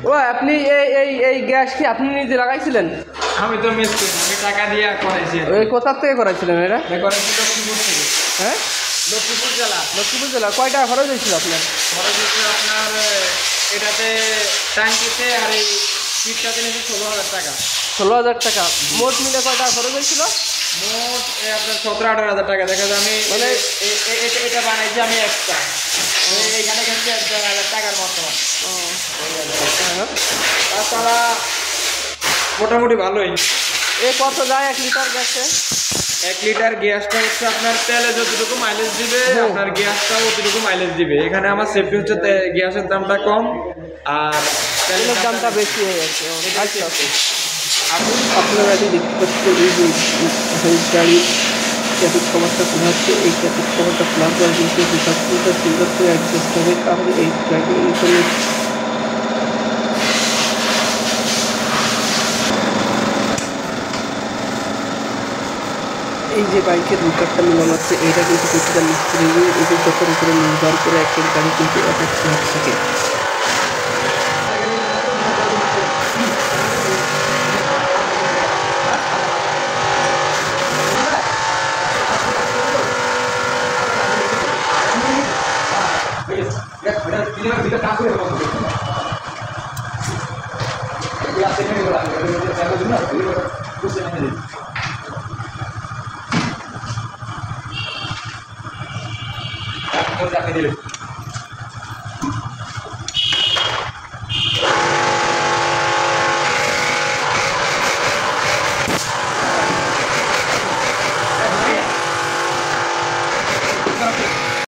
ও আপনি এই গ্যাস কি আপনি নিজে লাগাইছিলেন? আমি তো মিস্ত্রি, আমি টাকা দিয়ে করাইছি। ওই কোথা থেকে করাইছিলেন এটা? করাইছি লক্ষ্মীপুর থেকে। হ্যাঁ, লক্ষ্মীপুর জেলা। লক্ষ্মীপুর জেলা। কয় টাকা খরচ হয়েছিল আপনার? খরচ হচ্ছে আপনার এটাতে টাঙ্কিতে আর এই পিঠটাতে নিয়েছে 16,000 টাকা। 16,000 টাকা। মোট মিলে কয় টাকা খরচ হয়েছিল? মোট আপনার 17-18,000 টাকা। দেখা যায় আমি মানে এটা বানাইছি আমি এক্সট্রা, এইখানে কিন্তু 1,000 টাকার মতো। তাছাড়া মোটামুটি ভালোই। এ কত যায় 1 লিটার গ্যাসে? 1 লিটার গ্যাসটা হচ্ছে আপনার তেলে যতটুকু মাইলেজ দিবে আপনার গ্যাসটাও অতটুকু মাইলেজ দিবে। এখানে আমার সেফটি হচ্ছে গ্যাসের দামটা কম আর তেলের দামটা বেশি হয়ে যাচ্ছে। আচ্ছা, আপনারা যে দেখতে পাচ্ছেন এই যে গাড়ির ট্রাফিক কভারটা খোলা হচ্ছে, এই ট্রাফিক কভারটা খোলার পর কিন্তু ডিপার্টমেন্টটা সুন্দর করে অ্যাডজাস্ট হবে। তাহলে এই ট্রাফিক এই যে বাইকের মিটারটা মিলানো হচ্ছে, এটা কিন্তু প্রতিটা মিস্ত্রি অভিজ্ঞতার উপরে নির্ভর করে একটা গাড়ি কিন্তু এক এক থাকে। দিলে